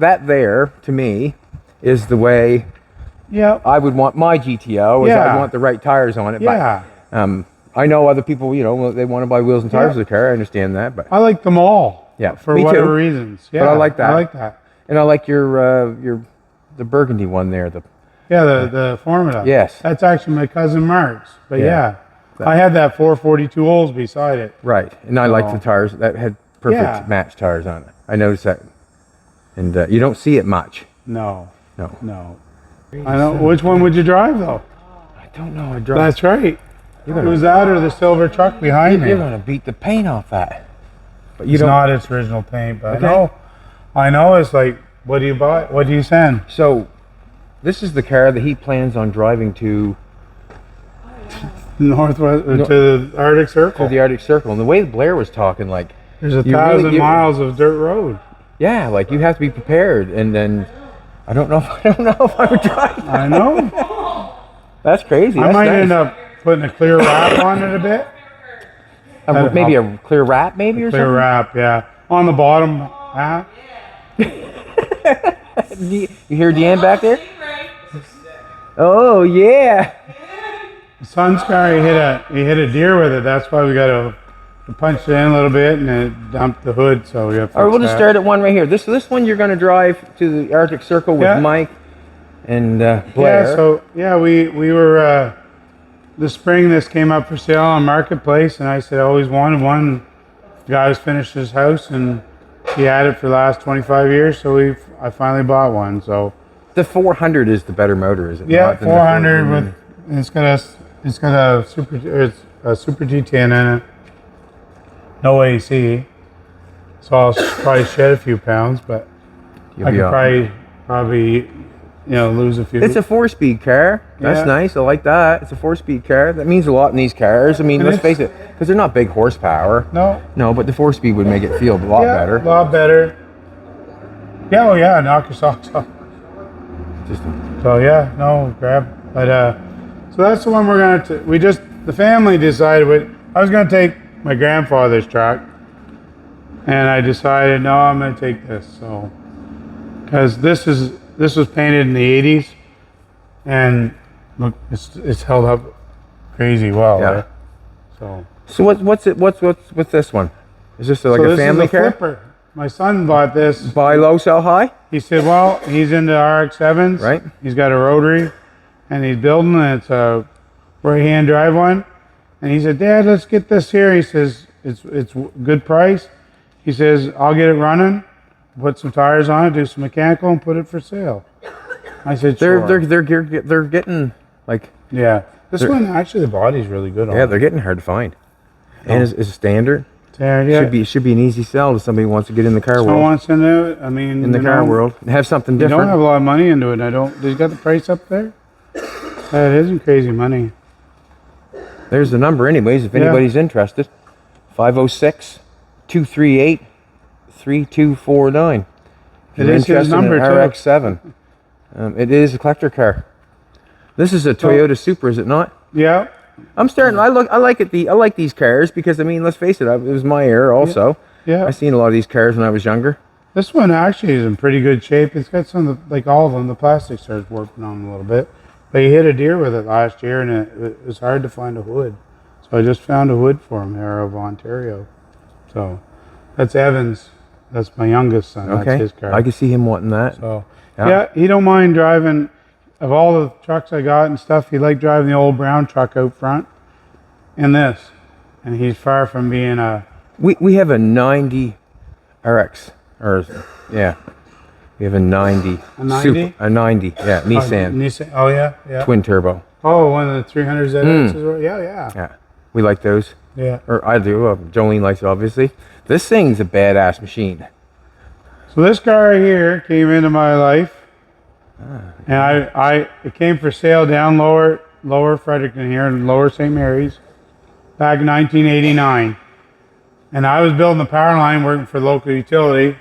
that there to me is the way Yeah. I would want my GTO. Is Yeah. I want the right tires on it. Yeah. But, I know other people, you know, they want to buy wheels and tires for the car. I understand that, but I like them all. Yeah, For me whatever too. reasons. Yeah. But I like that. I like that. and I like your the burgundy one there. Yeah, the Formula. Yes. That's actually my cousin Mark's. But Yeah. yeah, I had that 442 holes beside it. Right, and I like the tires that had perfect match tires on it. I noticed that, and you don't see it much. No. No. No. I know. Which one would you drive though? I don't know. I drive. That's right. It was that or the silver truck behind me. You're gonna beat the paint off that. But you It's don't. not its original paint, but Okay. I know. It's like, what do you buy? What do you send? So, this is the car that he plans on driving to Northwest to the Arctic Circle. the Arctic Circle. And the way Blair was talking, like, There's 1,000 miles of dirt road. yeah, like you have to be prepared. And then I don't know if I would drive that. I know. That's crazy. I That's might nice. end up putting a clear wrap on it a bit. Maybe a clear wrap, maybe or Clear something. wrap, yeah. On the bottom half. You hear Deanne back there? Oh yeah. The son's car, he hit a deer with it. That's why we got to punch it in a little bit and it dumped the hood. So we got to fix All right, we'll just that. start at one right here. This one you're going to drive to the Arctic Circle with Mike and Blair. Yeah, so we were this spring. This came up for sale on Marketplace, and I said I always wanted one. The guy's finished his house, and he had it for the last 25 years. So I finally bought one. So The 400 is the better motor, is it? yeah, not, than the 400 with it's got a Super G10 in it. No AC, so I'll probably shed a few pounds, but You'll I be could all- probably lose a few. It's a 4-speed car. That's Yeah. nice. I like that. It's a 4-speed car. That means a lot in these cars. I mean, And let's it's- face it, because they're not big horsepower. No, but the 4-speed would make it feel a lot better. A lot better. Yeah, oh yeah, knock your socks off. Just So yeah, no, grab. But so that's the one we're gonna. The family decided. I was gonna take my grandfather's truck, and I decided no, I'm gonna take this. So, because this was painted in the '80s, and look, it's held up crazy well. Yeah. Right? So what's this one? Is this like so a this family is a car? flipper. My son bought this. Buy low, sell high. He said, well, he's into RX-7s. Right. He's got a rotary, and he's building, and it's a right-hand drive one. And he said, Dad, let's get this here. He says, it's good price. He says, I'll get it running, put some tires on it, do some mechanical, and put it for sale. I said, sure. They're getting like Yeah. This one, actually, the body's really good on it. they're getting hard to find, and it's standard. Yeah. Should be an easy sell to somebody who wants to get in the car Someone world. wants to know it. I mean, In the car world, have something You don't different. have a lot of money into it. They got the price up there? That isn't crazy money. There's the number, anyways. If anybody's interested, 506-238-3249. It is his number, too. RX-7. It is a collector car. This is a Toyota Supra, is it not? Yeah. I'm starting. I like these cars because I mean, let's face it. It was my era also. Yeah. I seen a lot of these cars when I was younger. This one actually is in pretty good shape. It's got some of the, like all of them, the plastic starts warping on them a little bit. But he hit a deer with it last year, and it was hard to find a hood. So I just found a hood for him here of Ontario. So that's Evans. That's my youngest son. Okay. That's his car. I can see him wanting that. So yeah, he don't mind driving. Of all the trucks I got and stuff, he liked driving the old brown truck out front and this. And he's far from being a... We have a 90 RX. We have a 90. A 90? A 90, yeah, Nissan. Nissan. Oh, yeah. Twin turbo. Oh, one of the 300 ZXs. Yeah. Yeah, we like those. Yeah. Or I do. Jolene likes it, obviously. This thing's a badass machine. So this car right here came into my life. And it came for sale down lower Fredericton here in lower St. Mary's back in 1989. And I was building the power line working for the local utility,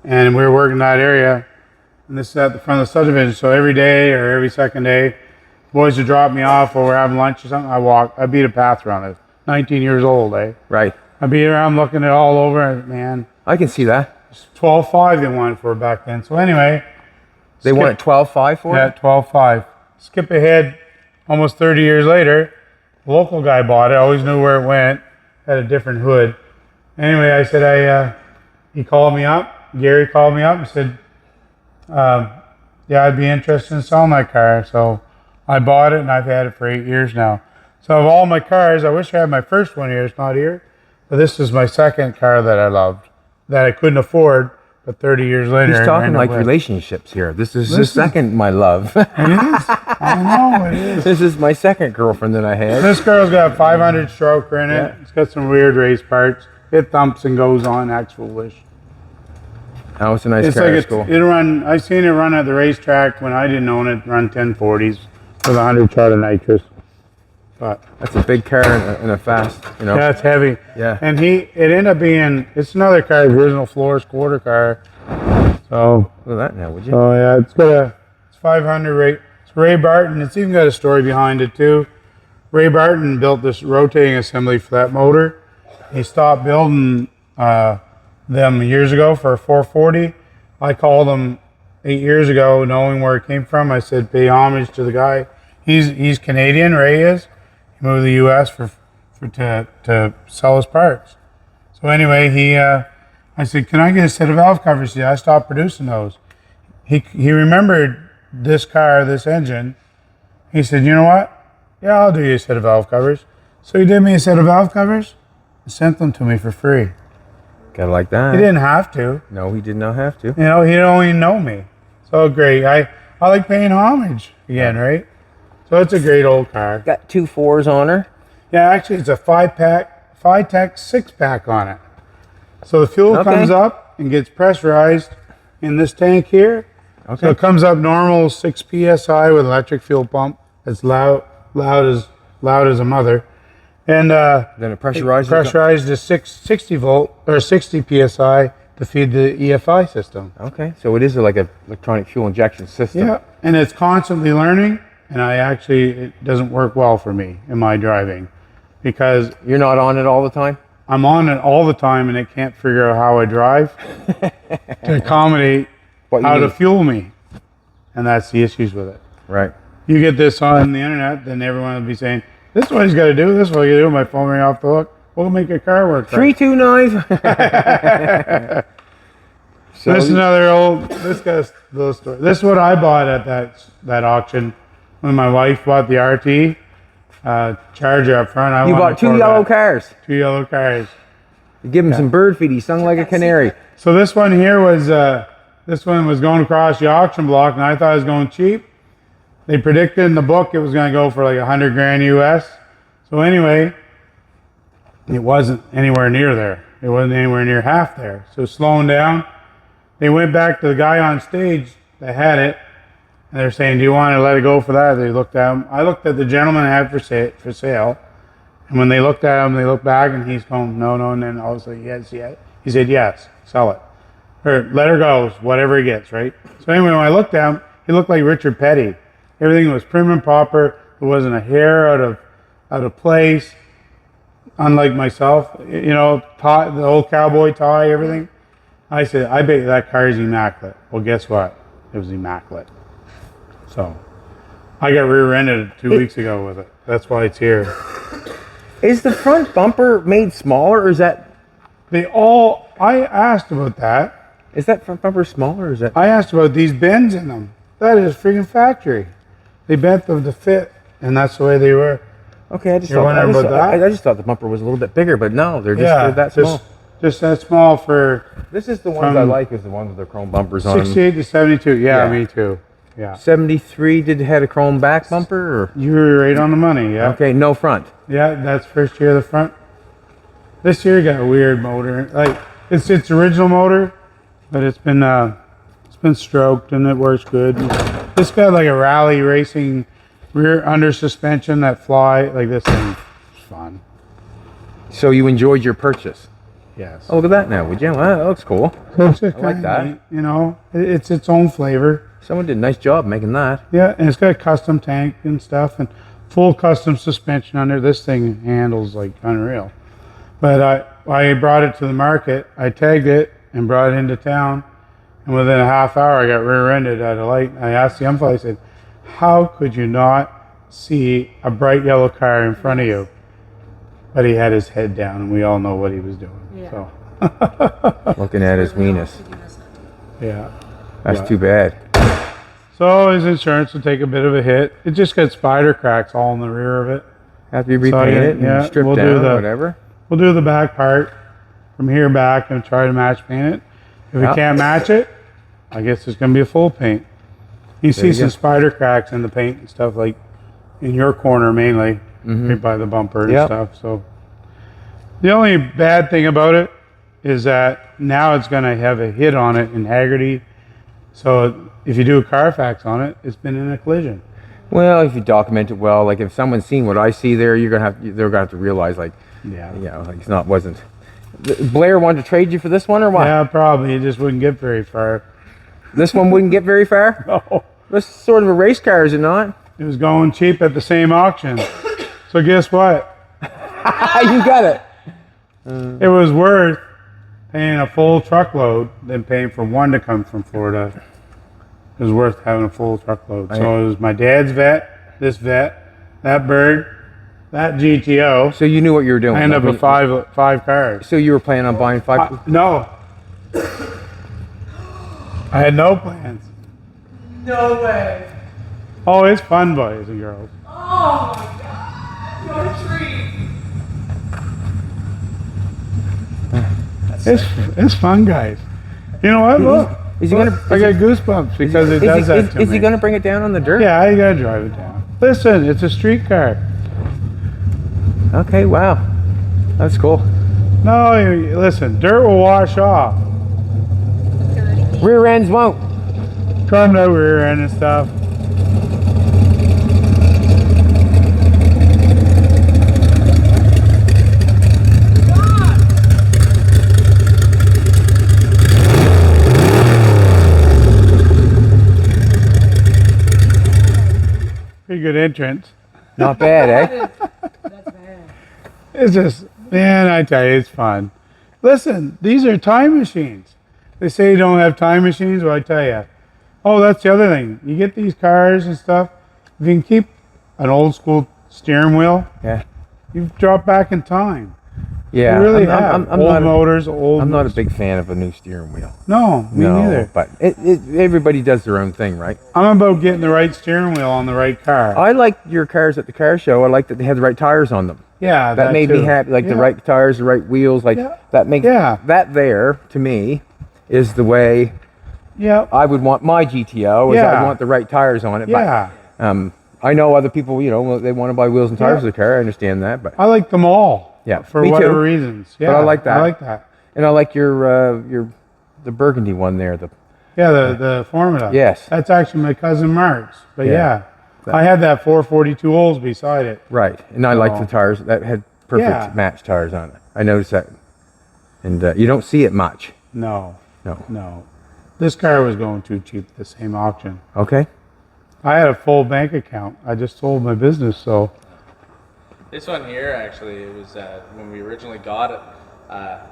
and we were working that area. And this is at the front of the subdivision. So every day or every second day, boys would drop me off or we're having lunch or something. I beat a path around it. 19 years old, eh? Right. I beat around looking it all over, man. I can see that. It's 12.5 they wanted for it back then. So anyway, They wanted 12.5 for yeah, it? 12.5. Skip ahead, almost 30 years later, the local guy bought it. I always knew where it went. Had a different hood. Anyway, I said, he called me up. Gary called me up and said, yeah, I'd be interested in selling that car. So I bought it, and I've had it for 8 years now. So of all my cars, I wish I had my first one here. It's not here. But this is my second car that I loved, that I couldn't afford. But 30 years later, He's I talking ended like with. relationships here. This is the second, my love. It is. I know it is. This is my second girlfriend that I had. This girl's got a 500 stroker in it. Yeah. It's got some weird race parts. It thumps and goes on, acts foolish. Oh, it's a nice It's car. like It's cool. it'll run. I seen it run at the racetrack when I didn't own it. Run 1040s with 100 chart of nitrous. But That's a big car and a fast, you know. yeah, it's heavy. Yeah. And it ended up being. It's another car, original Flores quarter car. So Look at that now, would you? yeah, it's 500 rate. It's Ray Barton. It's even got a story behind it too. Ray Barton built this rotating assembly for that motor. He stopped building them years ago for a 440. I called him 8 years ago, knowing where it came from. I said, pay homage to the guy. He's Canadian. Ray is. He moved to the U.S. to sell his parts. So anyway, I said, can I get a set of valve covers? Yeah, I stopped producing those. He remembered this car, this engine. He said, you know what? Yeah, I'll do you a set of valve covers. So he did me a set of valve covers and sent them to me for free. Gotta like that. He didn't have to. No, he did not have to. You know, he don't even know me. So great. I like paying homage again, right? So it's a great old car. Got 2 4s on her. Yeah, actually it's a 5-pack, 6-pack on it. So the fuel comes up and gets pressurized in this tank here. Okay. So it comes up normal 6 psi with electric fuel pump. It's loud as a mother. And Then it pressurizes. pressurized to 60 volt or 60 psi to feed the EFI system. Okay, so it is like an electronic fuel injection system. Yeah, and it's constantly learning. And it doesn't work well for me in my driving because You're not on it all the time? I'm on it all the time and it can't figure out how I drive to accommodate What you how to need. fuel me. And that's the issues with it. Right. You get this on the internet, then everyone will be saying, this is what he's got to do, this is what you do. My phone ring off the hook. We'll make your car work. 329. So This is this guy's little story. This is what I bought at that auction when my wife bought the RT Charger up front. you bought 2 yellow cars. 2 yellow cars. You give him some bird feed. He sung like a canary. So this one here was going across the auction block, and I thought it was going cheap. They predicted in the book it was going to go for like 100 grand US. So anyway, it wasn't anywhere near there. It wasn't anywhere near half there. So slowing down, they went back to the guy on stage that had it, and they're saying, "Do you want to let it go for that?" They looked at him. I looked at the gentleman that had it for sale, and when they looked at him, they looked back, and he's going, "No, no," and then I was like, "Yes, yes." He said, "Yes, sell it, or let her go, whatever he gets." Right. So anyway, when I looked at him, he looked like Richard Petty. Everything was prim and proper. There wasn't a hair out of place. Unlike myself, you know, tie, the old cowboy tie, everything. I said, I bet that car is immaculate. Well, guess what? It was immaculate. So, I got rear-ended 2 weeks ago with it. That's why it's here. Is the front bumper made smaller, or is that I asked about that. front bumper smaller, or is that? I asked about these bends in them. That is freaking factory. They bent them to fit, and that's the way they were. Okay, I just You're thought, wondering about that? I just thought the bumper was a little bit bigger, but no, they're that small. Just that small for This is the ones I like, is the ones with the chrome bumpers on them. 68 to 72. Yeah, Yeah. me too. Yeah. 73 did had a chrome back bumper, or? You were right on the money, yeah. Okay, no front. Yeah, that's first year of the front. This year got a weird motor. Like it's its original motor, but it's been stroked and it works good. This got like a rally racing rear under suspension that fly like this thing. It's fun. So you enjoyed your purchase? Yes. Oh, look at that now, would you? Well, that looks cool. So it's just I like kinda that. neat, you know, it's its own flavor. Someone did a nice job making that. Yeah, and it's got a custom tank and stuff and full custom suspension under. This thing handles like unreal. But I brought it to the market. I tagged it and brought it into town. And within a half hour, I got rear-ended at a light. I asked the umpire, I said, how could you not see a bright yellow car in front of you? But he had his head down, and we all know what he was doing. Yeah. So. Looking at his weenus. Yeah. That's too bad. So his insurance will take a bit of a hit. It just got spider cracks all in the rear of it. Have to repaint it and strip we'll down or whatever. We'll do the back part from here back and try to match paint it. If we can't match it, I guess it's going to be a full paint. You see some spider cracks in the paint and stuff, like in your corner mainly, right by the bumper and stuff. So the only bad thing about it is that now it's going to have a hit on it in Haggerty. So if you do a Carfax on it, it's been in a collision. Well, if you document it well, like if someone's seen what I see there, they're gonna have to realize, like, like it's not wasn't. Blair wanted to trade you for this one or what? Yeah, probably. It just wouldn't get very far. This one wouldn't get very far? No. This is sort of a race car, is it not? It was going cheap at the same auction. So guess what? You got it. It was worth paying a full truckload than paying for one to come from Florida. It was worth having a full truckload. So it was my dad's vet, this vet, that bird, that GTO. So you knew what you were doing. I ended up with five cars. So you were planning on buying five? No. I had no plans. No way. Oh, it's fun, boys and girls. Oh my God. What a treat. It's fun, guys. You know what? Look. Is he gonna? I got goosebumps because it does that to me. Is he gonna bring it down on the dirt? Yeah, you gotta drive it down. Listen, it's a street car. Okay, wow, that's cool. No, listen, dirt will wash off. Rear ends won't. Come to rear end and stuff. Pretty good entrance. Not bad, eh? That's bad. It's just, man, I tell you, it's fun. Listen, these are time machines. They say you don't have time machines, well, I tell you. Oh, that's the other thing. You get these cars and stuff, if you can keep an old school steering wheel, you've dropped back in time. Yeah, you really have. I'm old motors, old... I'm not a big fan of a new steering wheel. No, me neither. But everybody does their own thing, right? I'm about getting the right steering wheel on the right car. I like your cars at the car show. I like that they had the right tires on them. Yeah, that made me happy. Like the right tires, the right wheels, like that makes that there to me is the way I would want my GTO. Is I want the right tires on it. Yeah. But, I know other people, you know, they want to buy wheels and tires for the car. I understand that, but I like them all. Yeah, for whatever reasons. Yeah, but I like that. I like that. And I like your the burgundy one there. The Formula. Yes. That's actually my cousin Mark's. But I had that 442 Olds beside it. Right. And I like the tires that had perfect match tires on it. I noticed that. And you don't see it much. No. This car was going too cheap at the same auction. Okay. I had a full bank account. I just sold my business, so. This one here, actually, it was when we originally got it.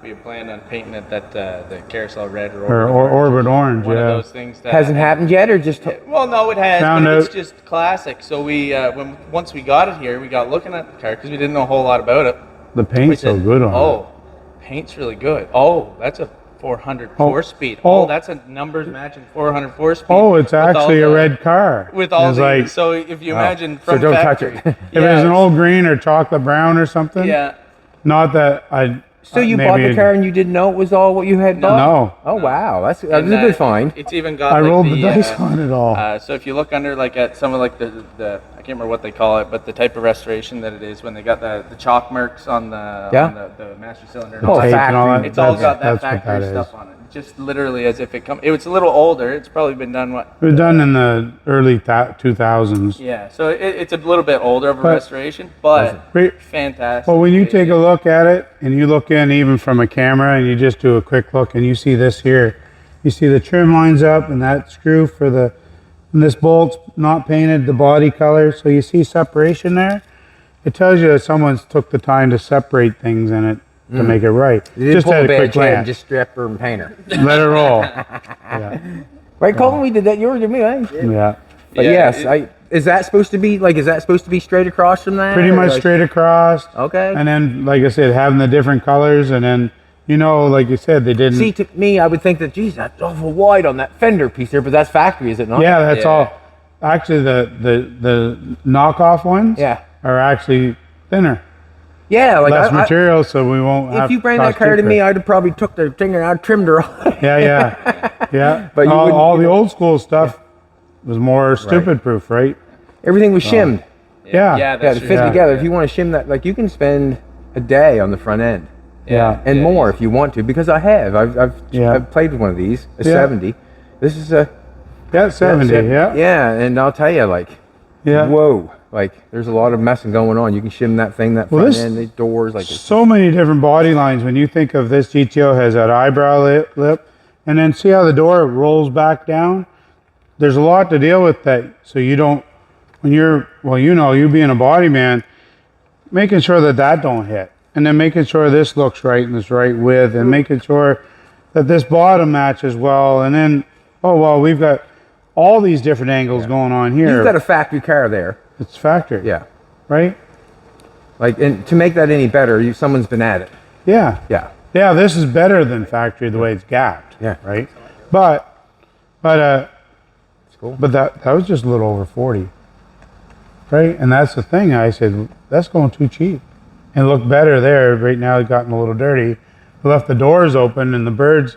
We had planned on painting it the carousel red or Orbit Orange. One of those things that hasn't happened yet, or just well, no, it has. But it's just classic. So we once we got it here, we got looking at the car because we didn't know a whole lot about it. The paint's so good on it. Oh, paint's really good. Oh, that's a 400 4-speed. Oh, that's a numbers matching 400 4-speed. Oh, it's actually a red car. With all the so if you imagine from don't factory, touch it. If it was an old green or chocolate brown or something. Yeah. Not that I. So you bought the car and you didn't know it was all what you had bought? No. Oh wow, that was a good find. It's even got. I rolled the dice on it all. So if you look under at some of the I can't remember what they call it, but the type of restoration that it is when they got the chalk marks on the master cylinder. Oh, factory. It's all got that factory stuff on it. Just literally as if it come. It's a little older. It's probably been done It was done in the early 2000s. Yeah, so it's a little bit older of a restoration, but fantastic. Well, when you take a look at it and you look in even from a camera and you just do a quick look and you see this here, you see the trim lines up and that screw for and this bolt's not painted the body color, so you see separation there. It tells you that someone's took the time to separate things in it to make it right. You Just pull had a a bad quick kid and glance. just strip her and paint her. Let her roll. Yeah. Right, Colton? We did that. You were with me, right? Yeah. But yes, is that supposed to be straight across from that? Pretty or much like- straight across. Okay. And then, like I said, having the different colors, and then, like you said, they didn't. See, to me, I would think that, geez, that's awful wide on that fender piece there, but that's factory, is it not? Yeah, that's all. Actually, the knockoff ones are actually thinner. Yeah, like Less material, so we won't have if you bring that cost car to cheaper. me, I'd have probably took the thing and I'd trimmed her off. Yeah. But you all wouldn't- the old school stuff was more stupid proof, right? Everything was shimmed. Yeah. Yeah, that's to fit true. together. If you want to shim that, like you can spend a day on the front end. Yeah. And more if you want to, because I have. I've played with one of these, a 70. This is a 70. Yeah. Yeah, and I'll tell you, like, whoa, like there's a lot of messing going on. You can shim that thing, that front end, the doors, like so many different body lines. When you think of this GTO has that eyebrow lip, and then see how the door rolls back down. There's a lot to deal with that. So you don't, when you're, you being a body man, making sure that don't hit. And then making sure this looks right and this right width, and making sure that this bottom matches well. And then, we've got all these different angles going on here. you've got a factory car there. It's factory. Yeah. Right? Like, and to make that any better, someone's been at it. Yeah. Yeah. Yeah, this is better than factory the way it's gapped. Yeah. Right? But It's cool. But that was just a little over 40. Right? And that's the thing. I said, that's going too cheap. And it looked better there. Right now it's gotten a little dirty. We left the doors open and the birds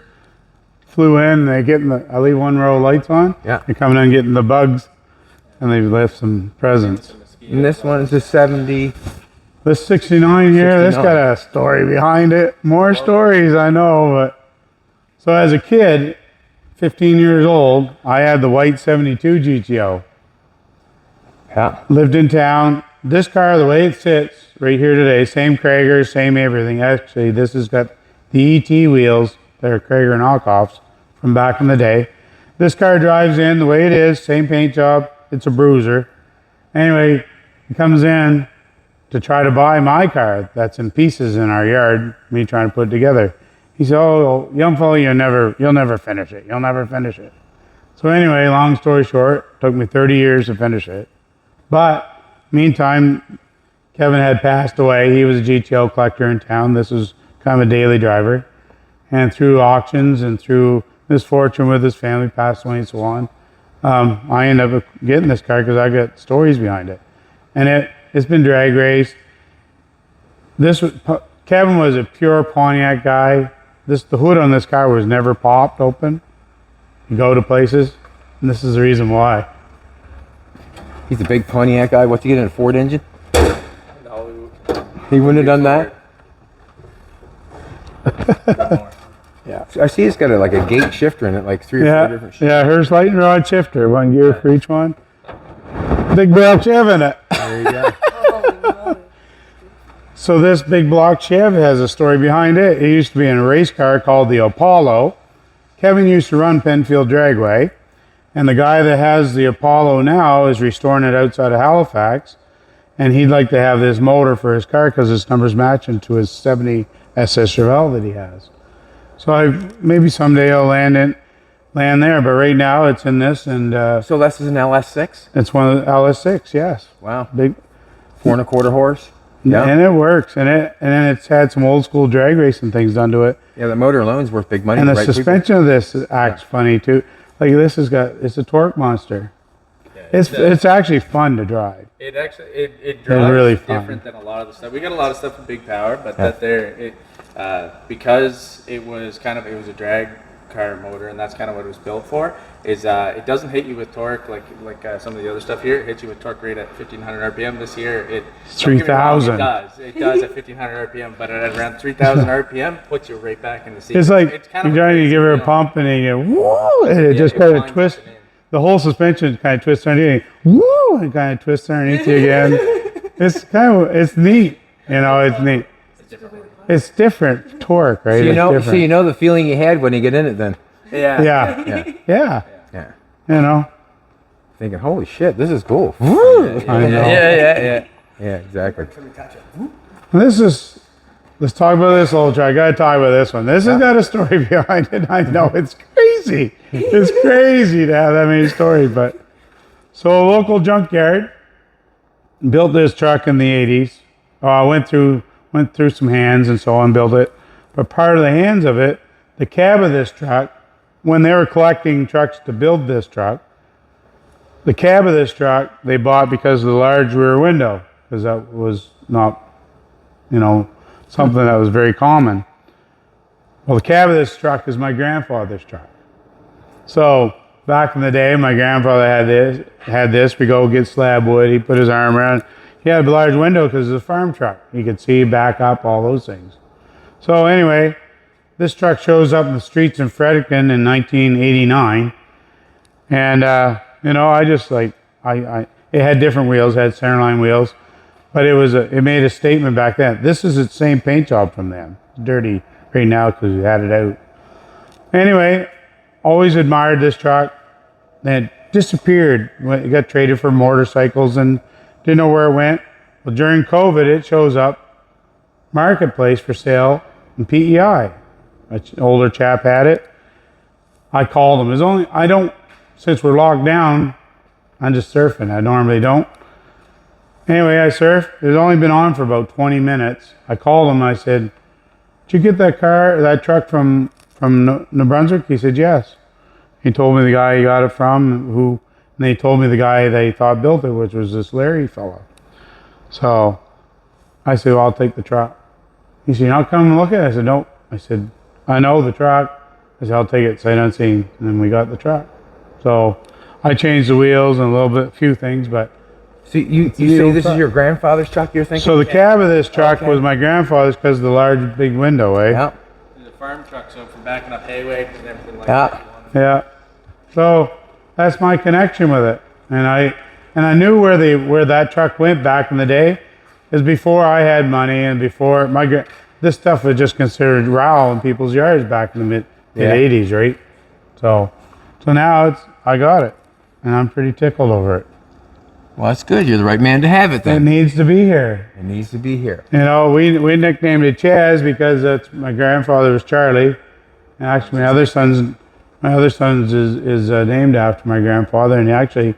flew in. They get I leave one row of lights on. Yeah. They're coming in getting the bugs, and they left some presents. And this one's a 70. This 69 here, this 69. got a story behind it. More stories, I know. But so as a kid, 15 years old, I had the white 72 GTO. Yeah. Lived in town. This car, the way it sits right here today, same Krager, same everything. Actually, this has got the ET wheels that are Krager knockoffs from back in the day. This car drives in the way it is, same paint job. It's a bruiser. Anyway, he comes in to try to buy my car that's in pieces in our yard, me trying to put it together. He said, "Oh, young fella, you'll never finish it. You'll never finish it." So anyway, long story short, took me 30 years to finish it. But meantime, Kevin had passed away. He was a GTO collector in town. This was kind of a daily driver. And through auctions and through misfortune with his family, passed away and so on, I ended up getting this car because I got stories behind it. And it's been drag raced. Kevin was a pure Pontiac guy. The hood on this car was never popped open. You go to places, and this is the reason why. He's a big Pontiac guy. What's he getting, a Ford engine? No, He wouldn't have done that? Yeah. I see it's got like a gate shifter in it, like 3 or 4 different shifts. Yeah, here's lightning rod shifter, one gear for each one. Big block Chev in it. There you go. So this big block Chev has a story behind it. It used to be in a race car called the Apollo. Kevin used to run Penfield Dragway, and the guy that has the Apollo now is restoring it outside of Halifax, and he'd like to have this motor for his car because his numbers matching to his 70 SS Chevelle that he has. So maybe someday I'll land there, but right now it's in this, and So this is an LS6? it's one of the LS6, yes. Wow. Big, 4.25 horse? Yeah. and it works, and then it's had some old school drag racing things done to it. Yeah, the motor alone's worth big money. And the right people. suspension of this acts funny too. Like this it's a torque monster. It's actually fun to drive. It actually it drives really fun. different than a lot of the stuff. We got a lot of stuff with big power, but because it was a drag car motor, and that's kind of what it was built for. Is it doesn't hit you with torque like some of the other stuff here. It hits you with torque rate at 1500 RPM. This here it 3,000. It does at 1500 RPM, but at around 3000 RPM puts you right back in the seat. It's like kind you're of trying to give her a feeling. pump and then you go, whoa, and it just it kind of winds twists. up and in. The whole suspension kind of twists underneath. Woo, and kind of twists underneath you again. It's neat. It's neat. It's different torque, right? So you know the feeling you had when you get in it then. Yeah. Yeah. Thinking, holy shit, this is cool. I know. Yeah, exactly. This is let's talk about this old truck. I gotta talk about this one. This has got a story behind it. I know it's crazy. It's crazy to have that many stories, but so a local junkyard built this truck in the 80s. Went through some hands and so on, built it. But part of the hands of it, the cab of this truck, when they were collecting trucks to build this truck, the cab of this truck they bought because of the large rear window, because that was not, something that was very common. Well, the cab of this truck is my grandfather's truck. So back in the day, my grandfather had this. We go get slab wood. He put his arm around. He had a large window because it's a farm truck. He could see, back up, all those things. So anyway, this truck shows up in the streets in Fredericton in 1989, and it had different wheels, it had centerline wheels, but it made a statement back then. This is the same paint job from them. It's dirty right now because we had it out. Anyway, always admired this truck. Then it disappeared. It got traded for motorcycles and didn't know where it went. Well, during COVID, it shows up marketplace for sale in PEI. An older chap had it. I called him. Since we're locked down, I'm just surfing. I normally don't. Anyway, I surfed. It's only been on for about 20 minutes. I called him. I said, "Did you get that truck from New Brunswick?" He said, "Yes." He told me the guy he got it from, and they told me the guy they thought built it, which was this Larry fella. So I said, "Well, I'll take the truck." He said, "You're not coming to look at it?" I said, "Nope." I said, "I know the truck." I said, "I'll take it sight unseen." And then we got the truck. So I changed the wheels and a few things, but. So you say this is your grandfather's truck you're thinking? So the cab of this truck was my grandfather's because of the large big window, eh? Yeah. It's a farm truck, so from backing up hay wagon and everything like that. Yeah. So that's my connection with it. And I knew where that truck went back in the day. Is before I had money and before this stuff was just considered row in people's yards back in the mid 80s, right? So now I got it, and I'm pretty tickled over it. Well, that's good. You're the right man to have it then. It needs to be here. It needs to be here. We nicknamed it Chaz because my grandfather was Charlie, and actually my other son's is named after my grandfather, and he actually.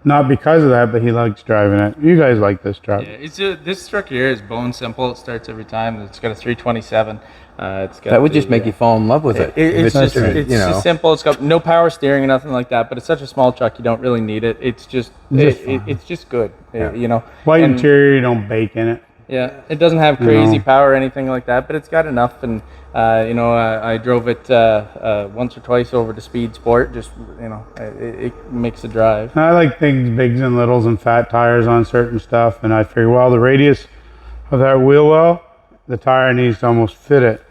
Not because of that, but he likes driving it. You guys like this truck. Yeah, this truck here is bone simple. It starts every time. It's got a 327. That would just make you fall in love with it. It's just simple. It's got no power steering or nothing like that. But it's such a small truck, you don't really need it. It's just it's just good. Yeah. White interior, you don't bake in it. Yeah, it doesn't have crazy power or anything like that, but it's got enough. And I drove it once or twice over to Speed Sport. Just it makes the drive. I like things bigs and littles and fat tires on certain stuff, and I figure, well, the radius of that wheel well, the tire needs to almost fit it.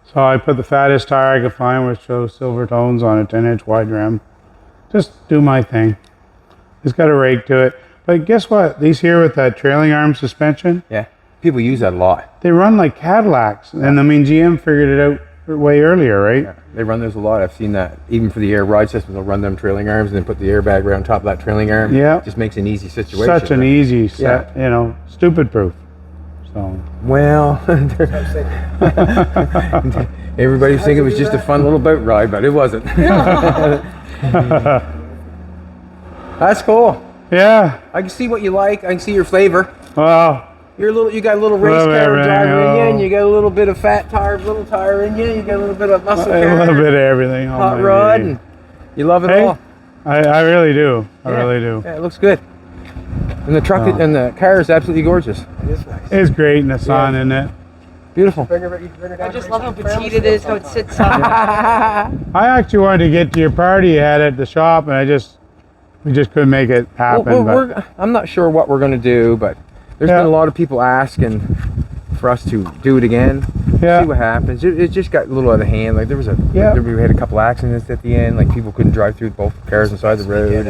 So I put the fattest tire I could find, which shows silver tones on a 10-inch wide rim. Just do my thing. It's got a rake to it. But guess what? These here with that trailing arm suspension. Yeah. People use that a lot. They run like Cadillacs. And GM figured it out way earlier, right? Yeah, they run those a lot. I've seen that. Even for the air ride systems, they'll run them trailing arms and then put the airbag right on top of that trailing arm. Yeah. It just makes an easy situation. Such an easy set, stupid proof. So. Well, everybody thinking it was just a fun little boat ride, but it wasn't. That's cool. Yeah. I can see what you like. I can see your flavor. Well. You got a little race car driver in you, and you got a little bit of little tire in you, you got a little bit of muscle car. A little bit of everything. Hot rod, and you love it all. I really do. I really do. Yeah, it looks good. And the truck and the car is absolutely gorgeous. It is nice. It's great in the sun, isn't it? Beautiful. I just love how petite it is, how it sits up. I actually wanted to get to your party you had at the shop, and we just couldn't make it happen. I'm not sure what we're going to do, but there's been a lot of people asking for us to do it again. Yeah. See what happens. It just got a little out of hand. Like we had a couple accidents at the end. Like people couldn't drive through both cars inside the road.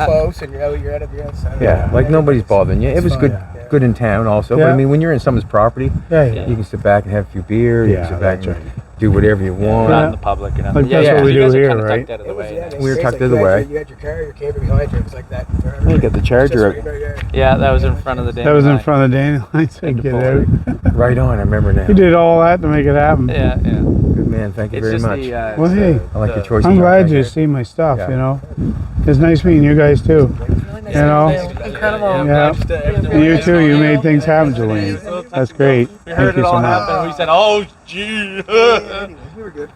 Close and you're out of your outside. Yeah, like nobody's bothering you. It was good in town also. But I mean, when you're in someone's property, you can sit back and have a few beers. You can sit back and do whatever you want. Not in the public, you know. Like that's what we do here, right? Tucked out of the way. We were tucked out of the way. You had your car, your camper behind you. It was like that forever. You got the Charger Yeah, that was in front of the That was in front of the dandelions. Said get out. right on. I remember now. You did all that to make it happen. Yeah. Good man. Thank you very much. Well, hey, I like your choices. I'm glad you see my stuff. Yeah. You know, it's nice meeting you guys too. You know, Incredible. yeah. And you too. You made things happen, Jolene. That's great. We heard Thank you it so all much. happen. We said, "Oh, gee." We were good.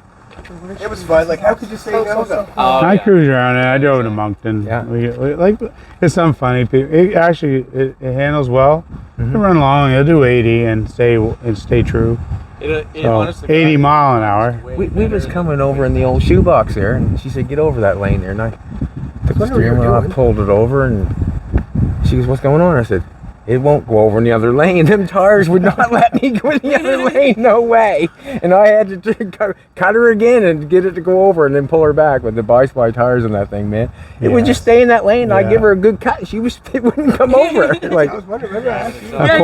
It was fun. Like, how could you say no though? I cruised around it. I drove to Moncton. Yeah. We like it's some funny people. It actually it handles well. It run long. It'll do 80 and stay true. It So, honestly, 80 mile an hour. We was coming over in the old shoebox there, and she said, "Get over that lane there." And I took the steering wheel, I pulled it over, and she goes, "What's going on?" I said, "It won't go over in the other lane. Them tires would not let me go in the other lane. No way." And I had to cut her again and get it to go over, and then pull her back with the bi-spy tires on that thing, man. It would just stay in that lane. And I'd give her a good cut. It wouldn't come over. Like, I was wondering, remember I asked you? That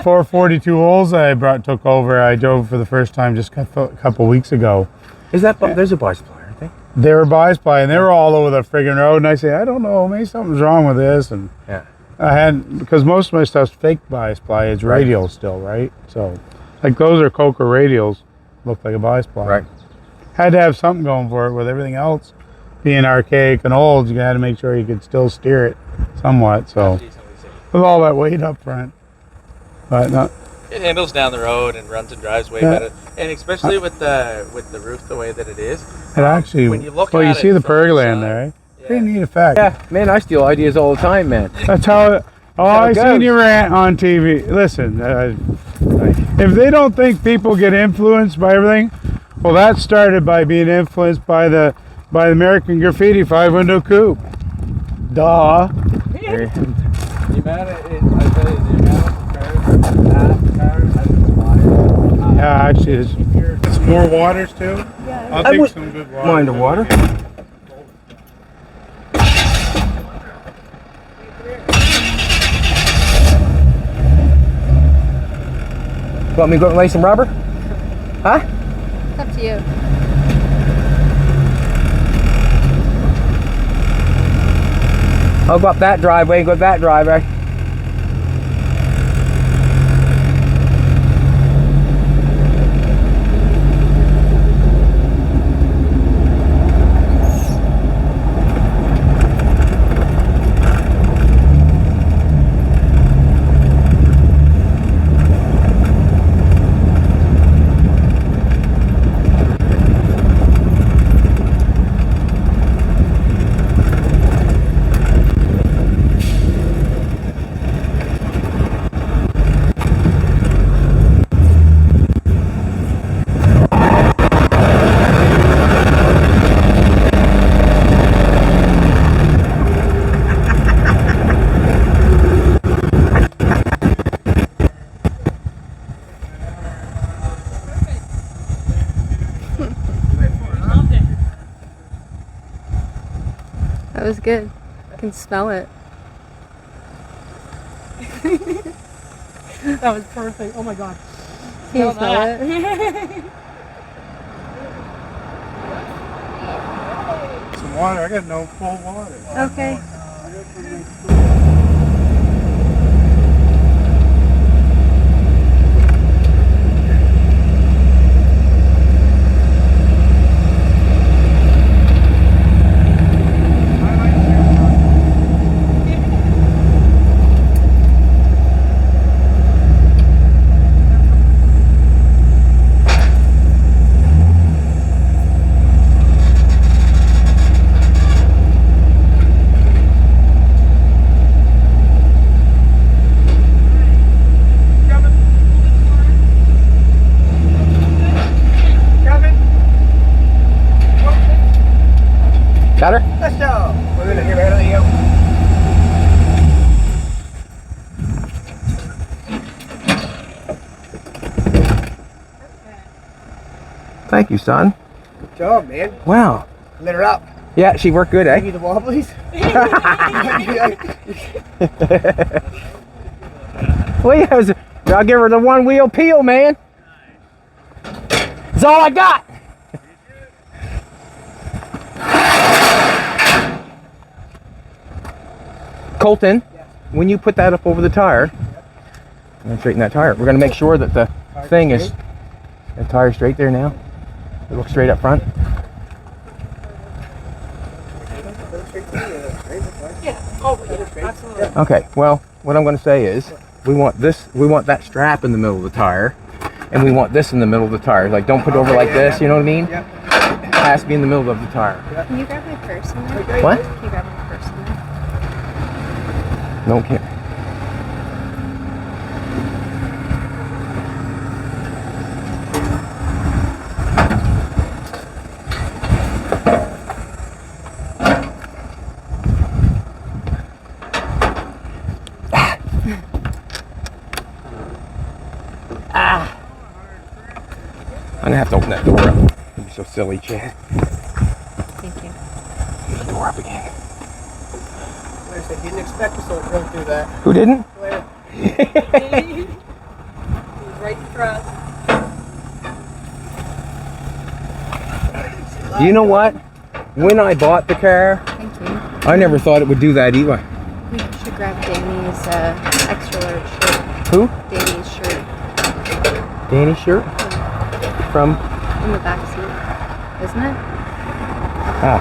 442 holes I took over. I drove for the first time just a couple weeks ago. is that there's a bi-spy, aren't they? They were bi-spy and they were all over the friggin' road. And I said, I don't know, maybe something's wrong with this. And Yeah. I had, because most of my stuff's fake bi-spy. It's radials still, right? So, like those are Coker radials, look like a bi-spy. Right. Had to have something going for it. With everything else being archaic and old, you had to make sure you could still steer it somewhat. So, with all that weight up front, but not. It handles down the road and runs and drives way better, and especially with the roof the way that it is. It actually. When you look well, you at see it the from the pergola in side, there, right? Pretty neat effect. Yeah, man, I steal ideas all the time, man. That's how it. Oh, I seen you rant on TV. Listen, if they don't think people get influenced by everything, well, that started by being influenced by the American Graffiti 5-window coupe. Duh. The amount of it, I tell you, the amount of cars has inspired. Yeah, actually, it's more waters too. Yeah. I'll I take would some good water. mind the water. Want me to go and lay some rubber? Huh? It's up to you. I'll go up that driveway and go that driveway. That was good. I can smell it. That was perfect. Oh my god. Can you Smell smell it? Some water. I got no cold water. Okay. Got her? Let's go. We're gonna hear right on you. Thank you, son. Good job, man. Wow. Lit her up. Yeah, she worked good, Give eh? you the wobblies. Well, yeah, I'll give her the one wheel peel, man. That's all I got. Colton, when you put that up over the tire, I'm going to straighten that tire. We're going to make sure that the thing is, the tire straight there now. It looks straight up front. Okay, well, what I'm going to say is, we want that strap in the middle of the tire, and we want this in the middle of the tire. Like, don't put it over like this, you know what I mean? It has to be in the middle of the tire. Can you grab my purse in there? What? Can you grab my purse in there? No, can't. I'm gonna have to open that door up. Don't be so silly, Chad. Thank you. Open the door up again. Like I said, he didn't expect us to really do that. Who didn't? Later. Right in front. You know what? When I bought the car, Thank you. I never thought it would do that either. We should grab Danny's extra large shirt. Who? Danny's shirt Danny's shirt? From? in the back seat, isn't it? Ah.